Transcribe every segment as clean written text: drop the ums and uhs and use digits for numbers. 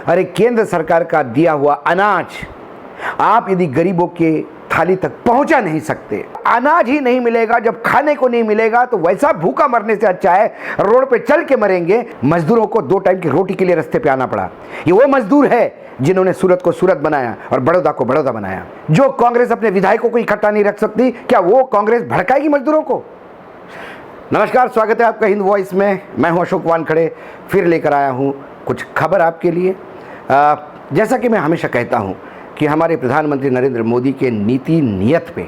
अरे केंद्र सरकार का दिया हुआ अनाज आप यदि गरीबों के थाली तक पहुंचा नहीं सकते, अनाज ही नहीं मिलेगा, जब खाने को नहीं मिलेगा तो वैसा भूखा मरने से अच्छा है रोड पे चल के मरेंगे। मजदूरों को 2 टाइम की रोटी के लिए रास्ते पे आना पड़ा। ये वो मजदूर है जिन्होंने सूरत को सूरत बनाया और बड़ौदा को बड़ौदा बनाया। जो कांग्रेस अपने विधायकों को इकट्ठा नहीं रख सकती, क्या वो कांग्रेस भड़काएगी मजदूरों को? नमस्कार, स्वागत है आपका हिंद वॉइस में। मैं हूं अशोक वानखड़े, फिर लेकर आया हूं कुछ खबर आपके लिए। जैसा कि मैं हमेशा कहता हूं कि हमारे प्रधानमंत्री नरेंद्र मोदी के नीति नियत पे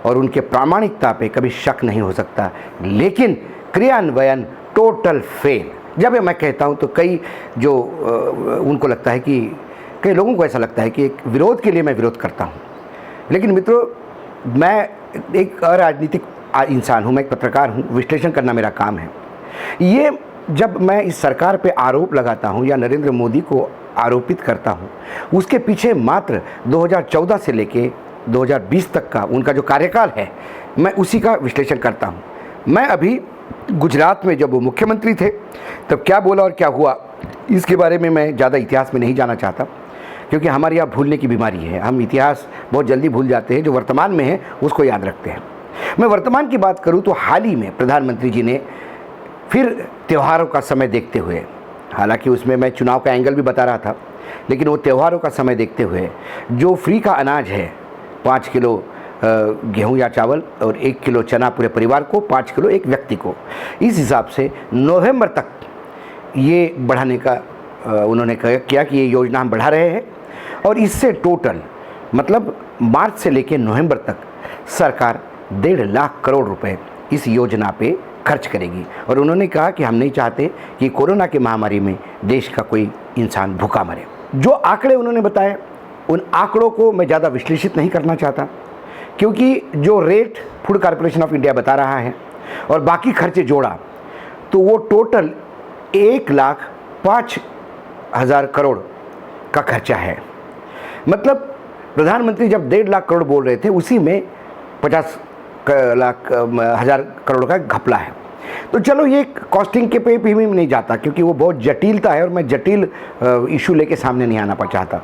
और उनके प्रामाणिकता पे कभी शक नहीं हो सकता, लेकिन क्रियान्वयन टोटल फेल। जब मैं कहता हूं तो कई जो उनको लगता है कि कई लोगों को ऐसा लगता है कि एक विरोध के लिए मैं विरोध करता हूं, लेकिन मित्रों मैं एक अराजनीतिक इंसान हूं, मैं एक पत्रकार हूं, विश्लेषण करना मेरा काम है। ये जब मैं इस सरकार पे आरोप लगाता हूं या नरेंद्र मोदी को आरोपित करता हूं, उसके पीछे मात्र 2014 से लेके 2020 तक का उनका जो कार्यकाल है, मैं उसी का विश्लेषण करता हूं। मैं अभी गुजरात में जब वो मुख्यमंत्री थे तब क्या बोला और क्या हुआ, इसके बारे में मैं ज़्यादा इतिहास में नहीं जाना चाहता, क्योंकि हमारे यहाँ भूलने की बीमारी है। हम इतिहास बहुत जल्दी भूल जाते हैं, जो वर्तमान में है उसको याद रखते हैं। मैं वर्तमान की बात करूं तो हाल ही में प्रधानमंत्री जी ने फिर त्योहारों का समय देखते हुए, हालांकि उसमें मैं चुनाव का एंगल भी बता रहा था, लेकिन वो त्योहारों का समय देखते हुए जो फ्री का अनाज है, 5 किलो गेहूं या चावल और 1 किलो चना पूरे परिवार को, 5 किलो एक व्यक्ति को, इस हिसाब से नवंबर तक ये बढ़ाने का उन्होंने किया कि ये योजना हम बढ़ा रहे हैं। और इससे टोटल मतलब मार्च से लेकर नवंबर तक सरकार 1.5 लाख करोड़ रुपए इस योजना पे खर्च करेगी। और उन्होंने कहा कि हम नहीं चाहते कि कोरोना की महामारी में देश का कोई इंसान भूखा मरे। जो आंकड़े उन्होंने बताए, उन आंकड़ों को मैं ज़्यादा विश्लेषित नहीं करना चाहता, क्योंकि जो rate food corporation of India बता रहा है और बाकी खर्चे जोड़ा तो वो टोटल 1,05,000 करोड़ का खर्चा है। मतलब प्रधानमंत्री जब 1.5 लाख करोड़ बोल रहे थे, उसी में 50 लाख हज़ार करोड़ का घपला है। तो चलो ये कॉस्टिंग के पे भी नहीं जाता, क्योंकि वो बहुत जटिलता है और मैं जटिल इशू लेके सामने नहीं आना चाहता।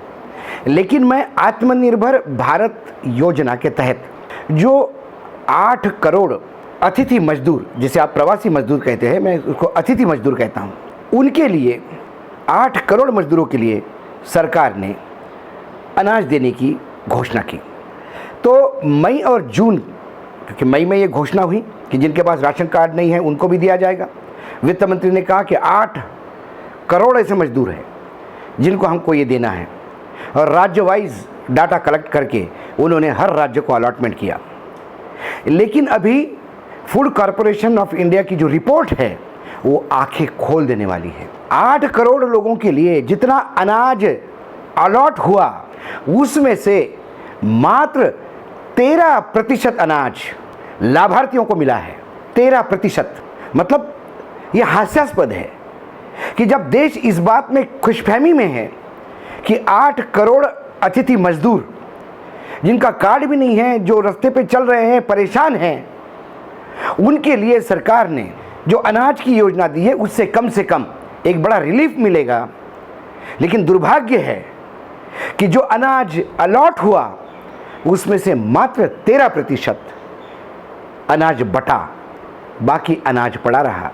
लेकिन मैं आत्मनिर्भर भारत योजना के तहत जो 8 करोड़ अतिथि मजदूर, जिसे आप प्रवासी मजदूर कहते हैं, मैं उसको अतिथि मजदूर कहता हूँ, उनके लिए 8 करोड़ मजदूरों के लिए सरकार ने अनाज देने की घोषणा की। तो मई और जून, क्योंकि मई में ये घोषणा हुई कि जिनके पास राशन कार्ड नहीं है उनको भी दिया जाएगा। वित्त मंत्री ने कहा कि 8 करोड़ ऐसे मजदूर हैं जिनको हमको ये देना है, और राज्य वाइज डाटा कलेक्ट करके उन्होंने हर राज्य को अलॉटमेंट किया। लेकिन अभी फूड कॉरपोरेशन ऑफ इंडिया की जो रिपोर्ट है वो आंखें खोल देने वाली है। 8 करोड़ लोगों के लिए जितना अनाज अलॉट हुआ, उसमें से मात्र 13% अनाज लाभार्थियों को मिला है। 13%। मतलब यह हास्यास्पद है कि जब देश इस बात में खुशफहमी में है कि 8 करोड़ अतिथि मजदूर जिनका कार्ड भी नहीं है, जो रास्ते पे चल रहे हैं, परेशान हैं, उनके लिए सरकार ने जो अनाज की योजना दी है उससे कम एक बड़ा रिलीफ मिलेगा। लेकिन दुर्भाग्य है कि जो अनाज अलॉट हुआ उसमें से मात्र 13% अनाज बटा, बाकी अनाज पड़ा रहा।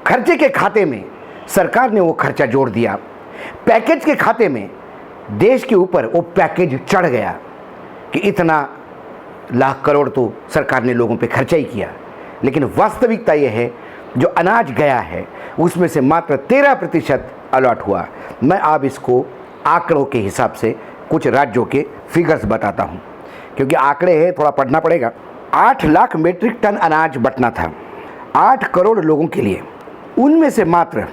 खर्चे के खाते में सरकार ने वो खर्चा जोड़ दिया, पैकेज के खाते में देश के ऊपर वो पैकेज चढ़ गया कि इतना लाख करोड़ तो सरकार ने लोगों पे खर्चा ही किया। लेकिन वास्तविकता ये है जो अनाज गया है उसमें से मात्र 13% अलॉट हुआ। मैं आप इसको आंकड़ों के हिसाब से कुछ राज्यों के फिगर्स बताता हूं, क्योंकि आंकड़े हैं, थोड़ा पढ़ना पड़ेगा। 8 लाख मीट्रिक टन अनाज बटना था 8 करोड़ लोगों के लिए। उनमें से मात्र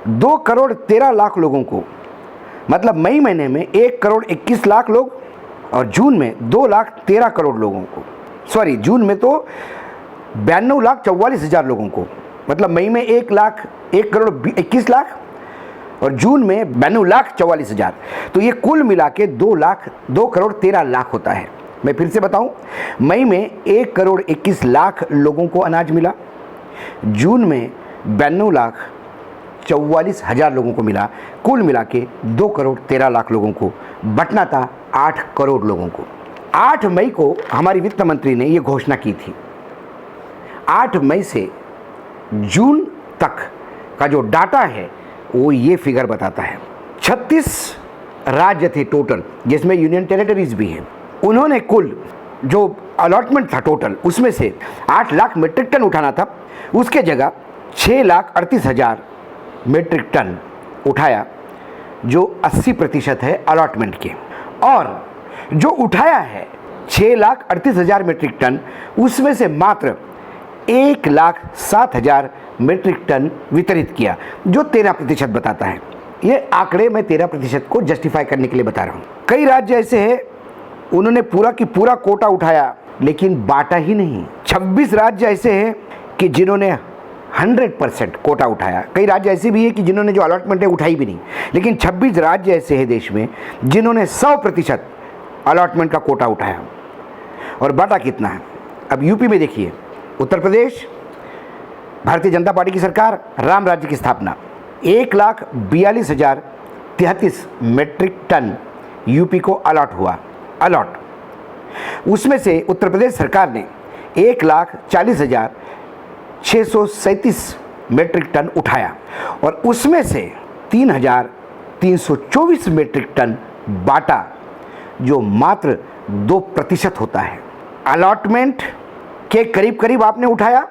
2 करोड़ 13 लाख लोगों को, मतलब मई महीने में 1 करोड़ 21 लाख लोग और जून में 2 लाख 13 करोड़ लोगों को, सॉरी जून में तो 92 लाख 44 हज़ार लोगों को, मतलब मई में 1 करोड़ 21 लाख और जून में 92 लाख 44 हज़ार। तो ये कुल मिला के 2 करोड़ 13 लाख होता है। मैं फिर से बताऊं, मई में 1 करोड़ 21 लाख लोगों को अनाज मिला, जून में 92 लाख 44,000 लोगों को मिला। कुल मिला के 2 करोड़ 13 लाख लोगों को बंटना था, 8 करोड़ लोगों को। 8 मई को हमारी वित्त मंत्री ने ये घोषणा की थी। 8 मई से जून तक का जो डाटा है वो ये फिगर बताता है। 36 राज्य थे टोटल, जिसमें यूनियन टेरिटरीज भी हैं। उन्होंने कुल जो अलॉटमेंट था टोटल, उसमें से 8 लाख मीट्रिक टन उठाना था, उसके जगह 6,38,000 मीट्रिक टन उठाया, जो 80% है अलॉटमेंट के। और जो उठाया है 6,38,000 मीट्रिक टन, उसमें से मात्र 1,07,000 मीट्रिक टन वितरित किया, जो 13% बताता है। ये आंकड़े मैं 13% को जस्टिफाई करने के लिए बता रहा हूँ। कई राज्य ऐसे हैं उन्होंने पूरा की पूरा कोटा उठाया लेकिन बांटा ही नहीं। 26 राज्य ऐसे हैं कि जिन्होंने 100% कोटा उठाया। कई राज्य ऐसे भी हैं कि जिन्होंने जो अलॉटमेंट है उठाई भी नहीं। लेकिन 26 राज्य ऐसे हैं देश में जिन्होंने 100% अलॉटमेंट का कोटा उठाया। और बांटा कितना है? अब यूपी में देखिए, उत्तर प्रदेश, भारतीय जनता पार्टी की सरकार, राम राज्य की स्थापना, 1,42,033 मीट्रिक टन यूपी को अलॉट हुआ। उसमें से उत्तर प्रदेश सरकार ने 1,40,637 मीट्रिक टन उठाया और उसमें से 3,324 मीट्रिक टन बांटा, जो मात्र 2% होता है। अलॉटमेंट के करीब करीब आपने उठाया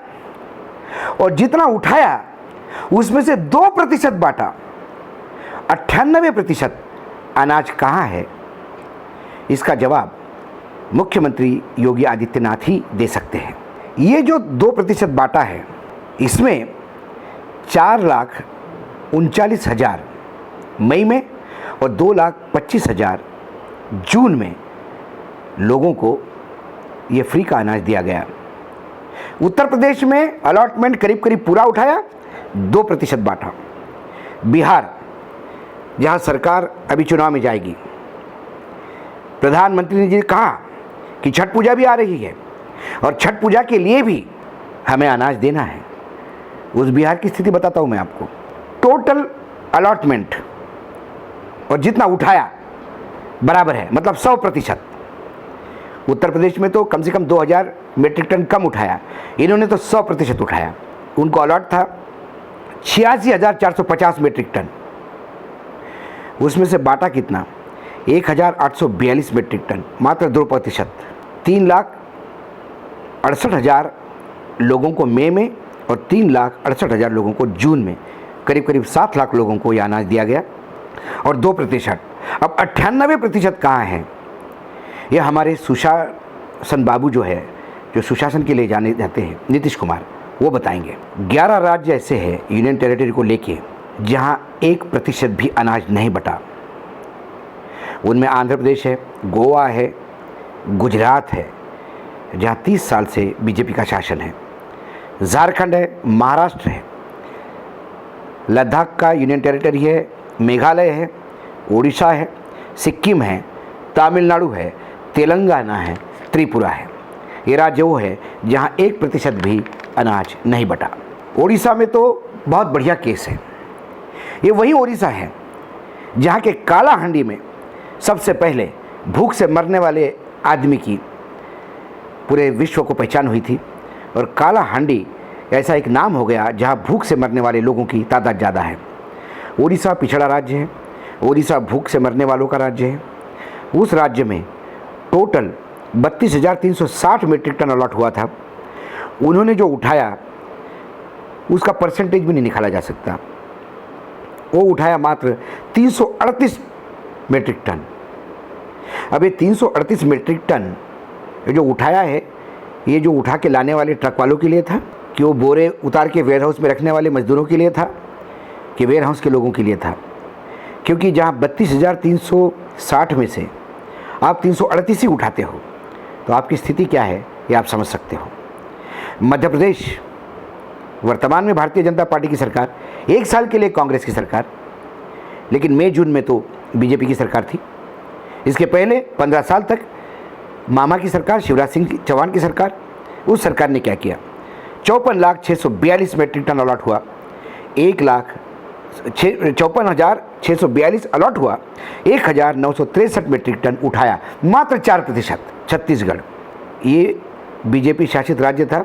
और जितना उठाया उसमें से 2% बांटा। 98% अनाज कहाँ है? इसका जवाब मुख्यमंत्री योगी आदित्यनाथ ही दे सकते हैं। ये जो 2% बांटा है, इसमें 4,39,000 मई में और 2,25,000 जून में लोगों को ये फ्री का अनाज दिया गया। उत्तर प्रदेश में अलॉटमेंट करीब करीब पूरा उठाया, 2% बांटा। बिहार, जहां सरकार अभी चुनाव में जाएगी, प्रधानमंत्री ने जी कहा कि छठ पूजा भी आ रही है और छठ पूजा के लिए भी हमें अनाज देना है। उस बिहार की स्थिति बताता हूं मैं आपको। टोटल अलॉटमेंट और जितना उठाया बराबर है, मतलब 100%। उत्तर प्रदेश में तो कम से कम 2,000 मीट्रिक टन कम उठाया, इन्होंने तो 100% उठाया। उनको अलॉट था 86,450 मीट्रिक टन। उसमें से बांटा कितना? 1,842 मीट्रिक टन, मात्र 2%। 3,68,000 लोगों को मई में और 3,68,000 लोगों को जून में, करीब करीब 7 लाख लोगों को यह अनाज दिया गया और 2%। अब 98% कहाँ है? ये हमारे सुशासन बाबू जो है, जो सुशासन के लिए जाने जाते हैं, नीतीश कुमार, वो बताएंगे। 11 राज्य ऐसे हैं यूनियन टेरिटरी को लेके जहाँ 1% भी अनाज नहीं बटा। उनमें आंध्र प्रदेश है, गोवा है, गुजरात है, जहाँ 30 साल से बीजेपी का शासन है, झारखंड है, महाराष्ट्र है, लद्दाख का यूनियन टेरिटरी है, मेघालय है, उड़ीसा है, सिक्किम है, तमिलनाडु है, तेलंगाना है, त्रिपुरा है। ये राज्य वो है जहाँ 1% भी अनाज नहीं बटा। उड़ीसा में तो बहुत बढ़िया केस है। ये वही उड़ीसा है जहाँ के कालाहांडी में सबसे पहले भूख से मरने वाले आदमी की पूरे विश्व को पहचान हुई थी और कालाहांडी ऐसा एक नाम हो गया जहाँ भूख से मरने वाले लोगों की तादाद ज़्यादा है। उड़ीसा पिछड़ा राज्य है, उड़ीसा भूख से मरने वालों का राज्य है। उस राज्य में टोटल 32,360 मीट्रिक टन अलॉट हुआ था। उन्होंने जो उठाया उसका परसेंटेज भी नहीं निकाला जा सकता। वो उठाया मात्र 338 मीट्रिक टन। अब ये 338 मीट्रिक टन जो उठाया है, ये जो उठा के लाने वाले ट्रक वालों के लिए था कि वो बोरे उतार के वेयर हाउस में रखने वाले मजदूरों के लिए था कि वेयर हाउस के लोगों के लिए था? क्योंकि जहाँ 32,360 में से आप 338 ही उठाते हो तो आपकी स्थिति क्या है ये आप समझ सकते हो। मध्य प्रदेश, वर्तमान में भारतीय जनता पार्टी की सरकार, 1 साल के लिए कांग्रेस की सरकार, लेकिन मई जून में तो बीजेपी की सरकार थी। इसके पहले 15 साल तक मामा की सरकार, शिवराज सिंह चौहान की सरकार, उस सरकार ने क्या किया? 54,642 मीट्रिक टन अलॉट हुआ, 54,642 अलॉट हुआ, 1,963 मीट्रिक टन उठाया, मात्र 4%। छत्तीसगढ़ ये बीजेपी शासित राज्य था,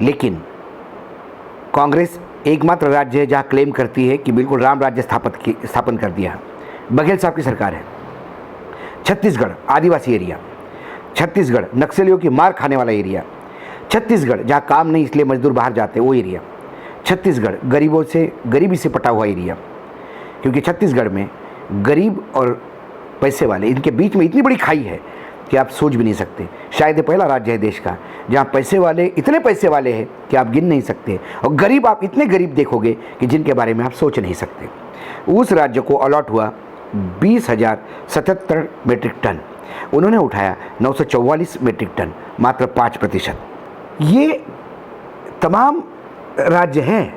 लेकिन कांग्रेस एकमात्र राज्य है जहां क्लेम करती है कि बिल्कुल राम राज्य स्थापन कर दिया। बघेल साहब की सरकार है। छत्तीसगढ़ आदिवासी एरिया, छत्तीसगढ़ नक्सलियों की मार खाने वाला एरिया, छत्तीसगढ़ जहाँ काम नहीं इसलिए मजदूर बाहर जाते वो एरिया, छत्तीसगढ़ गरीबी से पटा हुआ एरिया, क्योंकि छत्तीसगढ़ में गरीब और पैसे वाले इनके बीच में इतनी बड़ी खाई है कि आप सोच भी नहीं सकते। शायद ये पहला राज्य है देश का जहाँ पैसे वाले इतने पैसे वाले हैं कि आप गिन नहीं सकते, और गरीब आप इतने गरीब देखोगे कि जिनके बारे में आप सोच नहीं सकते। उस राज्य को अलॉट हुआ 20,077 मीट्रिक टन, उन्होंने उठाया 944 मीट्रिक टन, मात्र 5%। ये तमाम राज्य हैं,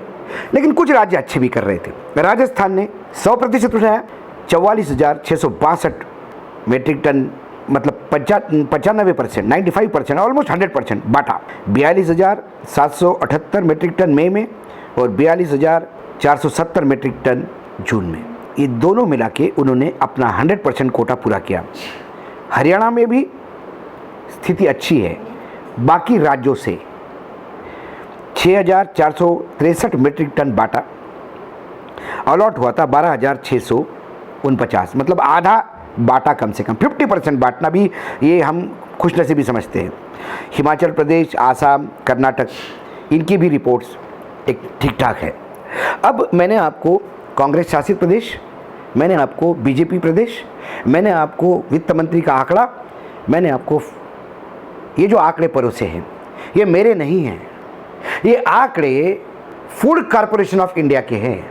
लेकिन कुछ राज्य अच्छे भी कर रहे थे। राजस्थान ने 100% उठाया, 44,662 मीट्रिक टन, मतलब 95%, 95%, ऑलमोस्ट 100% बांटा। 42,778 मीट्रिक टन मई में और 42,470 मीट्रिक टन जून में। ये दोनों मिला के उन्होंने अपना 100% कोटा पूरा किया। हरियाणा में भी स्थिति अच्छी है। बाकी राज्यों से 6,463 मीट्रिक टन बांटा, अलॉट हुआ था 12,649, मतलब आधा बांटा, कम से कम 50% बांटना भी ये हम खुशनसीबी समझते हैं। हिमाचल प्रदेश, आसाम, कर्नाटक, इनकी भी रिपोर्ट्स एक ठीक ठाक है। अब मैंने आपको कांग्रेस शासित प्रदेश, मैंने आपको बीजेपी प्रदेश, मैंने आपको वित्त मंत्री का आंकड़ा, मैंने आपको ये जो आंकड़े परोसे हैं ये मेरे नहीं हैं, ये आंकड़े फूड कॉरपोरेशन ऑफ इंडिया के हैं।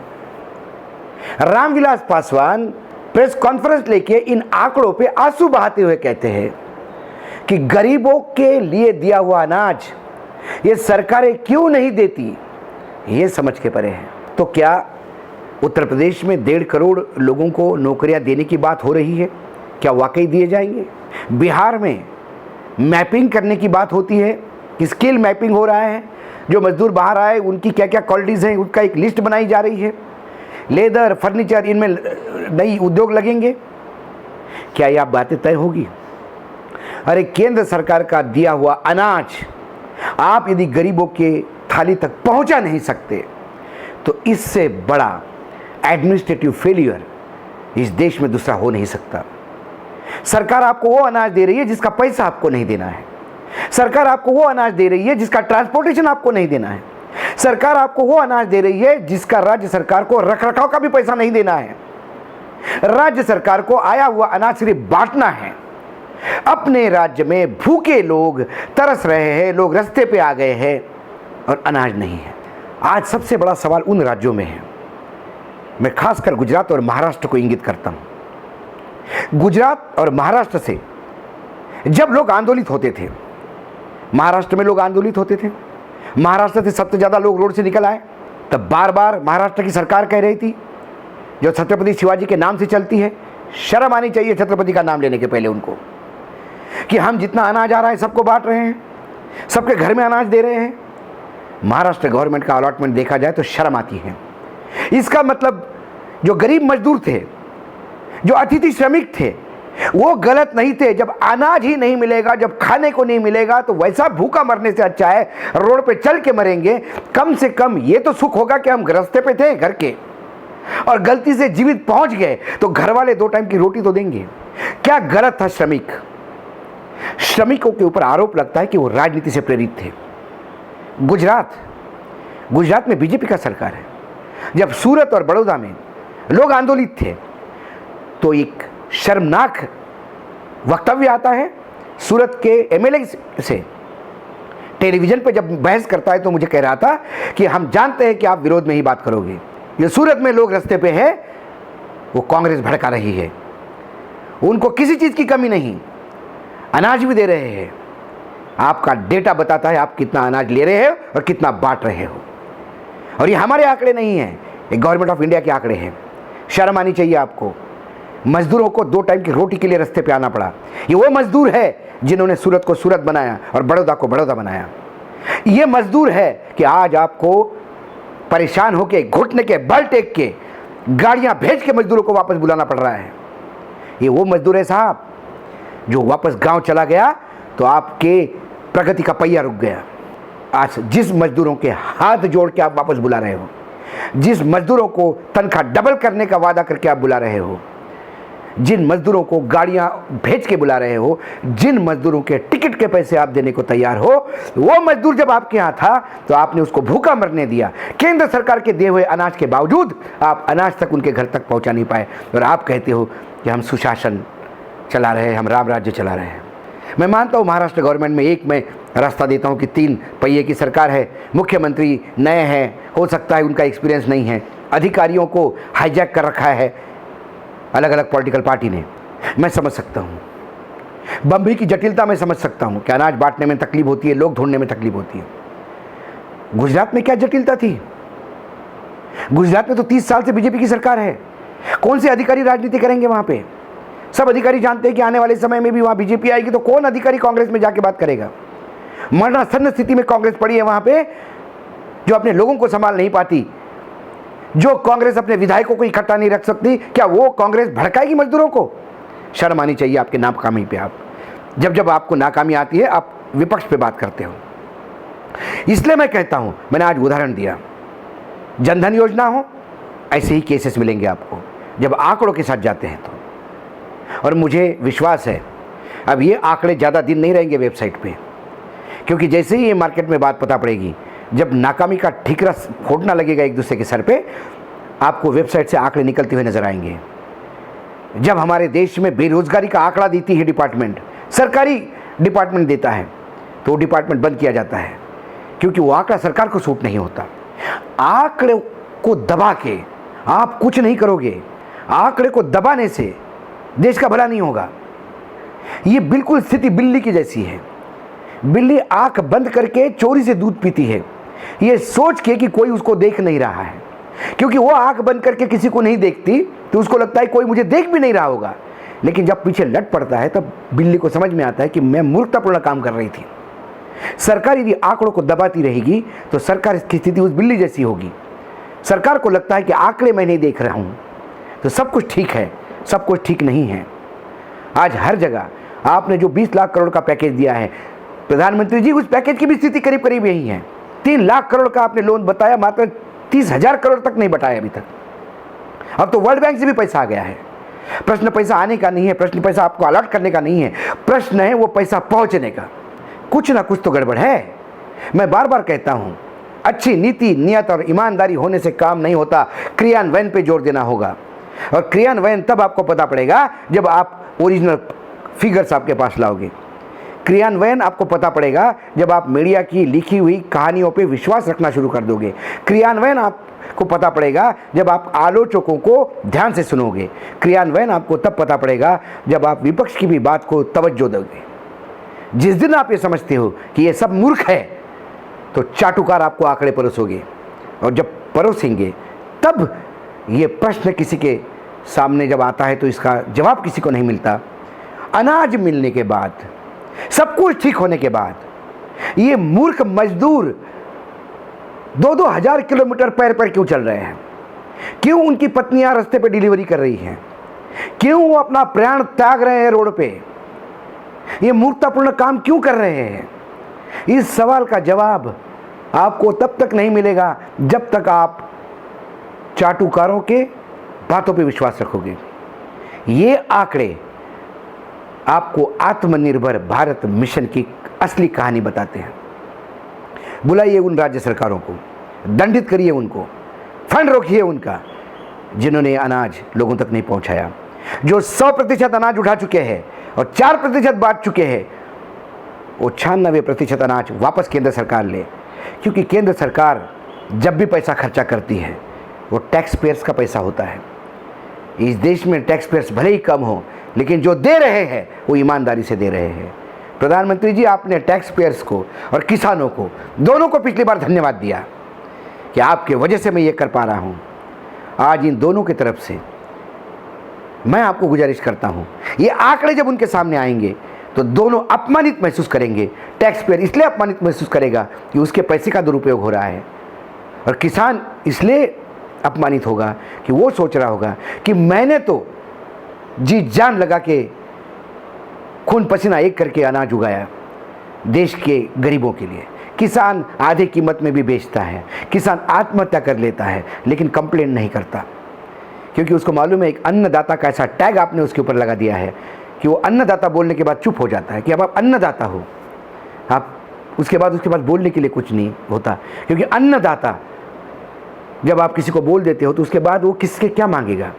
रामविलास पासवान प्रेस कॉन्फ्रेंस लेके इन आंकड़ों पे आंसू बहाते हुए कहते हैं कि गरीबों के लिए दिया हुआ अनाज ये सरकारें क्यों नहीं देती, ये समझ के परे है। तो क्या उत्तर प्रदेश में 1.5 करोड़ लोगों को नौकरियां देने की बात हो रही है? क्या वाकई दिए जाएंगे? बिहार में मैपिंग करने की बात होती है, स्किल मैपिंग हो रहा है, जो मजदूर बाहर आए उनकी क्या क्या क्वालिटीज़ हैं उसका एक लिस्ट बनाई जा रही है। लेदर, फर्नीचर, इनमें नई उद्योग लगेंगे। क्या ये आप बातें तय होगी? अरे केंद्र सरकार का दिया हुआ अनाज आप यदि गरीबों के थाली तक पहुंचा नहीं सकते तो इससे बड़ा एडमिनिस्ट्रेटिव फेलियर इस देश में दूसरा हो नहीं सकता। सरकार आपको वो अनाज दे रही है जिसका पैसा आपको नहीं देना है। सरकार आपको वो अनाज दे रही है जिसका ट्रांसपोर्टेशन आपको नहीं देना है। सरकार आपको वो अनाज दे रही है जिसका राज्य सरकार को रखरखाव का भी पैसा नहीं देना है। राज्य सरकार को आया हुआ अनाज सिर्फ बांटना है। अपने राज्य में भूखे लोग तरस रहे हैं, लोग रास्ते पे आ गए हैं और अनाज नहीं है। आज सबसे बड़ा सवाल उन राज्यों में है। मैं खासकर गुजरात और महाराष्ट्र को इंगित करता हूं। गुजरात और महाराष्ट्र से जब लोग आंदोलित होते थे, महाराष्ट्र में लोग आंदोलित होते थे, महाराष्ट्र से सबसे ज़्यादा लोग रोड से निकल आए, तब बार बार महाराष्ट्र की सरकार कह रही थी, जो छत्रपति शिवाजी के नाम से चलती है, शर्म आनी चाहिए छत्रपति का नाम लेने के पहले उनको, कि हम जितना अनाज आ रहा है सबको बांट रहे हैं, सबके घर में अनाज दे रहे हैं। महाराष्ट्र गवर्नमेंट का अलॉटमेंट देखा जाए तो शर्म आती है। इसका मतलब जो गरीब मजदूर थे, जो अतिथि श्रमिक थे, वो गलत नहीं थे। जब अनाज ही नहीं मिलेगा, जब खाने को नहीं मिलेगा, तो वैसा भूखा मरने से अच्छा है रोड पे चल के मरेंगे। कम से कम ये तो सुख होगा कि हम रास्ते पे थे घर के और गलती से जीवित पहुंच गए तो घर वाले 2 टाइम की रोटी तो देंगे। क्या गलत था श्रमिक? श्रमिकों के ऊपर आरोप लगता है कि वो राजनीति से प्रेरित थे। गुजरात में बीजेपी का सरकार है। जब सूरत और बड़ौदा में लोग आंदोलित थे तो एक शर्मनाक वक्तव्य आता है सूरत के एमएलए से। टेलीविजन पे जब बहस करता है तो मुझे कह रहा था कि हम जानते हैं कि आप विरोध में ही बात करोगे। ये सूरत में लोग रास्ते पे है, वो कांग्रेस भड़का रही है। उनको किसी चीज़ की कमी नहीं, अनाज भी दे रहे हैं। आपका डेटा बताता है आप कितना अनाज ले रहे हो और कितना बांट रहे हो। और ये हमारे आंकड़े नहीं हैं, ये गवर्नमेंट ऑफ इंडिया के आंकड़े हैं। शर्म आनी चाहिए आपको। मजदूरों को 2 टाइम की रोटी के लिए रास्ते पे आना पड़ा। ये वो मजदूर है जिन्होंने सूरत को सूरत बनाया और बड़ौदा को बड़ौदा बनाया। ये मजदूर है कि आज आपको परेशान होके घुटने के बल टेक के गाड़ियां भेज के मजदूरों को वापस बुलाना पड़ रहा है। ये वो मजदूर है साहब जो वापस गांव चला गया तो आपके प्रगति का पहिया रुक गया। आज जिस मजदूरों के हाथ जोड़ के आप वापस बुला रहे हो, जिस मजदूरों को तनख्वाह डबल करने का वादा करके आप बुला रहे हो, जिन मजदूरों को गाड़ियां भेज के बुला रहे हो, जिन मजदूरों के टिकट के पैसे आप देने को तैयार हो, वो मजदूर जब आपके यहाँ था तो आपने उसको भूखा मरने दिया। केंद्र सरकार के दिए हुए अनाज के बावजूद आप अनाज तक उनके घर तक पहुंचा नहीं पाए और आप कहते हो कि हम सुशासन चला रहे हैं, हम राम राज्य चला रहे हैं। मैं मानता हूँ महाराष्ट्र गवर्नमेंट में एक मैं रास्ता देता हूँ कि 3 पहिए की सरकार है, मुख्यमंत्री नए हैं, हो सकता है उनका एक्सपीरियंस नहीं है, अधिकारियों को हाईजैक कर रखा है अलग अलग पॉलिटिकल पार्टी ने। मैं समझ सकता हूँ बम्बई की जटिलता, मैं समझ सकता हूँ कि अनाज बांटने में तकलीफ होती है, लोग ढूंढने में तकलीफ होती है। गुजरात में क्या जटिलता थी? गुजरात में तो 30 साल से बीजेपी की सरकार है। कौन से अधिकारी राजनीति करेंगे वहाँ पे? सब अधिकारी जानते हैं कि आने वाले समय में भी वहाँ बीजेपी आएगी तो कौन अधिकारी कांग्रेस में जाके बात करेगा? मरणासन्न स्थिति में कांग्रेस पड़ी है वहाँ पे, जो अपने लोगों को संभाल नहीं पाती। जो कांग्रेस अपने विधायकों को इकट्ठा नहीं रख सकती, क्या वो कांग्रेस भड़काएगी मजदूरों को? शर्म आनी चाहिए आपके नाकामी पे। आप जब आपको नाकामी आती है आप विपक्ष पे बात करते हो। इसलिए मैं कहता हूं, मैंने आज उदाहरण दिया, जनधन योजना हो, ऐसे ही केसेस मिलेंगे आपको जब आंकड़ों के साथ जाते हैं तो। और मुझे विश्वास है अब ये आंकड़े ज़्यादा दिन नहीं रहेंगे वेबसाइट पे, क्योंकि जैसे ही ये मार्केट में बात पता पड़ेगी, जब नाकामी का ठीकरा फोड़ना लगेगा एक दूसरे के सर पे, आपको वेबसाइट से आंकड़े निकलते हुए नजर आएंगे। जब हमारे देश में बेरोजगारी का आंकड़ा देती है डिपार्टमेंट, सरकारी डिपार्टमेंट देता है, तो वो डिपार्टमेंट बंद किया जाता है क्योंकि वो आंकड़ा सरकार को सूट नहीं होता। आंकड़े को दबा के आप कुछ नहीं करोगे। आंकड़े को दबाने से देश का भला नहीं होगा। ये बिल्कुल स्थिति बिल्ली की जैसी है। बिल्ली आंख बंद करके चोरी से दूध पीती है, ये सोच के कि कोई उसको देख नहीं रहा है, क्योंकि वो आंख बंद करके किसी को नहीं देखती तो उसको लगता है कोई मुझे देख भी नहीं रहा होगा। लेकिन जब पीछे लट पड़ता है तब बिल्ली को समझ में आता है कि मैं मूर्खतापूर्ण काम कर रही थी। सरकार यदि आंकड़ों को दबाती रहेगी तो सरकार की स्थिति उस बिल्ली जैसी होगी। सरकार को लगता है कि आंकड़े मैं नहीं देख रहा हूं तो सब कुछ ठीक है, सब कुछ ठीक नहीं है। आज हर जगह आपने जो 20 लाख करोड़ का पैकेज दिया है, प्रधानमंत्री जी उस पैकेज की भी स्थिति करीब करीब यही है। 3 लाख करोड़ का आपने लोन बताया, मात्र 30,000 करोड़ तक नहीं बताया अभी तक। अब तो वर्ल्ड बैंक से भी पैसा आ गया है। प्रश्न पैसा आने का नहीं है, प्रश्न पैसा आपको अलॉट करने का नहीं है, प्रश्न है वो पैसा पहुंचने का। कुछ ना कुछ तो गड़बड़ है। मैं बार बार कहता हूं, अच्छी नीति, नियत और ईमानदारी होने से काम नहीं होता, क्रियान्वयन पे जोर देना होगा। और क्रियान्वयन तब आपको पता पड़ेगा जब आप ओरिजिनल फिगर्स आपके पास लाओगे। क्रियान्वयन आपको पता पड़ेगा जब आप मीडिया की लिखी हुई कहानियों पे विश्वास रखना शुरू कर दोगे। क्रियान्वयन आपको पता पड़ेगा जब आप आलोचकों को ध्यान से सुनोगे। क्रियान्वयन आपको तब पता पड़ेगा जब आप विपक्ष की भी बात को तवज्जो दोगे। जिस दिन आप ये समझते हो कि ये सब मूर्ख है तो चाटुकार आपको आंकड़े परोसोगे, और जब परोसेंगे तब ये प्रश्न किसी के सामने जब आता है तो इसका जवाब किसी को नहीं मिलता। अनाज मिलने के बाद, सब कुछ ठीक होने के बाद ये मूर्ख मजदूर 2-2 हजार किलोमीटर पैर पर क्यों चल रहे हैं? क्यों उनकी पत्नियां रास्ते पे डिलीवरी कर रही हैं? क्यों वो अपना प्राण त्याग रहे हैं रोड पे? ये मूर्खतापूर्ण काम क्यों कर रहे हैं? इस सवाल का जवाब आपको तब तक नहीं मिलेगा जब तक आप चाटुकारों के बातों पे विश्वास रखोगे। ये आंकड़े आपको आत्मनिर्भर भारत मिशन की असली कहानी बताते हैं। बुलाइए उन राज्य सरकारों को, दंडित करिए उनको, फंड रोकिए उनका जिन्होंने अनाज लोगों तक नहीं पहुंचाया। जो 100% अनाज उठा चुके हैं और 4% बांट चुके हैं, वो 96% अनाज वापस केंद्र सरकार ले, क्योंकि केंद्र सरकार जब भी पैसा खर्चा करती है वो टैक्स पेयर्स का पैसा होता है। इस देश में टैक्स पेयर्स भले ही कम हो, लेकिन जो दे रहे हैं वो ईमानदारी से दे रहे हैं। प्रधानमंत्री जी, आपने टैक्स पेयर्स को और किसानों को, दोनों को पिछली बार धन्यवाद दिया कि आपके वजह से मैं ये कर पा रहा हूँ। आज इन दोनों की तरफ से मैं आपको गुजारिश करता हूँ, ये आंकड़े जब उनके सामने आएंगे तो दोनों अपमानित महसूस करेंगे। टैक्स पेयर इसलिए अपमानित महसूस करेगा कि उसके पैसे का दुरुपयोग हो रहा है, और किसान इसलिए अपमानित होगा कि वो सोच रहा होगा कि मैंने तो जी जान लगा के खून पसीना एक करके अनाज उगाया देश के गरीबों के लिए। किसान आधे कीमत में भी बेचता है, किसान आत्महत्या कर लेता है, लेकिन कंप्लेंट नहीं करता, क्योंकि उसको मालूम है एक अन्नदाता का ऐसा टैग आपने उसके ऊपर लगा दिया है कि वो अन्नदाता बोलने के बाद चुप हो जाता है कि अब आप अन्नदाता हो। आप उसके बाद बोलने के लिए कुछ नहीं होता, क्योंकि अन्नदाता जब आप किसी को बोल देते हो तो उसके बाद वो किसके क्या मांगेगा,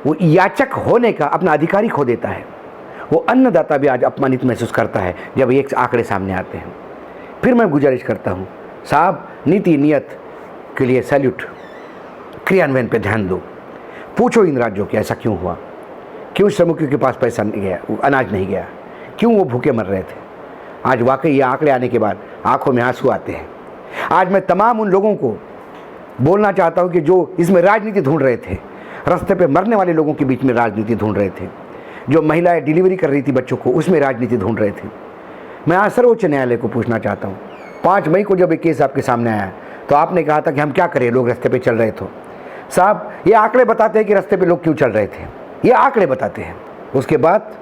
वो याचक होने का अपना अधिकारी खो देता है। वो अन्नदाता भी आज अपमानित महसूस करता है जब एक आंकड़े सामने आते हैं। फिर मैं गुजारिश करता हूँ साहब, नीति नियत के लिए सैल्यूट, क्रियान्वयन पे ध्यान दो। पूछो इन राज्यों के ऐसा क्यों हुआ, क्यों श्रमिकों के पास पैसा नहीं गया, अनाज नहीं गया, क्यों वो भूखे मर रहे थे। आज वाकई ये आंकड़े आने के बाद आंखों में आंसू आते हैं। आज मैं तमाम उन लोगों को बोलना चाहता हूँ कि जो इसमें राजनीति ढूंढ रहे थे, रास्ते पे मरने वाले लोगों के बीच में राजनीति ढूंढ रहे थे, जो महिलाएं डिलीवरी कर रही थी बच्चों को उसमें राजनीति ढूंढ रहे थे। मैं आज सर्वोच्च न्यायालय को पूछना चाहता हूँ, 5 मई को जब एक केस आपके सामने आया तो आपने कहा था कि हम क्या करें, लोग रास्ते पे चल रहे थे। साहब, ये आंकड़े बताते हैं कि रास्ते पे लोग क्यों चल रहे थे, ये आंकड़े बताते हैं। उसके बाद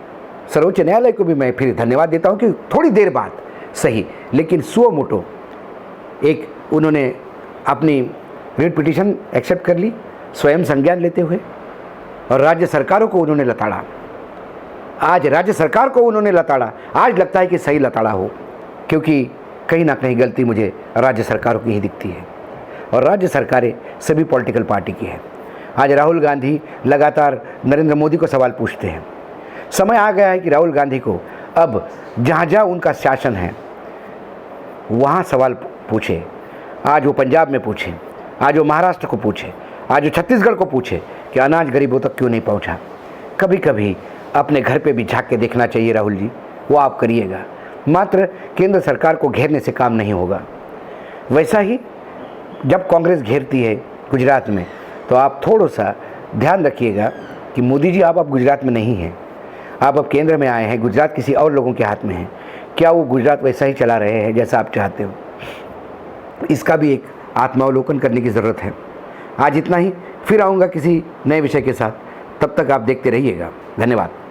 सर्वोच्च न्यायालय को भी मैं फिर धन्यवाद देता हूँ कि थोड़ी देर बाद सही, लेकिन सुओ मोटो एक उन्होंने अपनी रिट पिटीशन एक्सेप्ट कर ली, स्वयं संज्ञान लेते हुए, और राज्य सरकारों को उन्होंने लताड़ा। आज राज्य सरकार को उन्होंने लताड़ा। आज लगता है कि सही लताड़ा हो, क्योंकि कहीं ना कहीं गलती मुझे राज्य सरकारों की ही दिखती है, और राज्य सरकारें सभी पॉलिटिकल पार्टी की है। आज राहुल गांधी लगातार नरेंद्र मोदी को सवाल पूछते हैं। समय आ गया है कि राहुल गांधी को अब जहाँ जहाँ उनका शासन है वहाँ सवाल पूछे। आज वो पंजाब में पूछे, आज वो महाराष्ट्र को पूछे, आज वो छत्तीसगढ़ को पूछे कि अनाज गरीबों तक क्यों नहीं पहुँचा। कभी कभी अपने घर पे भी झांक के देखना चाहिए राहुल जी, वो आप करिएगा। मात्र केंद्र सरकार को घेरने से काम नहीं होगा। वैसा ही जब कांग्रेस घेरती है गुजरात में, तो आप थोड़ा सा ध्यान रखिएगा कि मोदी जी आप अब गुजरात में नहीं हैं, आप अब केंद्र में आए हैं, गुजरात किसी और लोगों के हाथ में है। क्या वो गुजरात वैसा ही चला रहे हैं जैसा आप चाहते हो? इसका भी एक आत्मावलोकन करने की ज़रूरत है। आज इतना ही, फिर आऊँगा किसी नए विषय के साथ। तब तक आप देखते रहिएगा। धन्यवाद।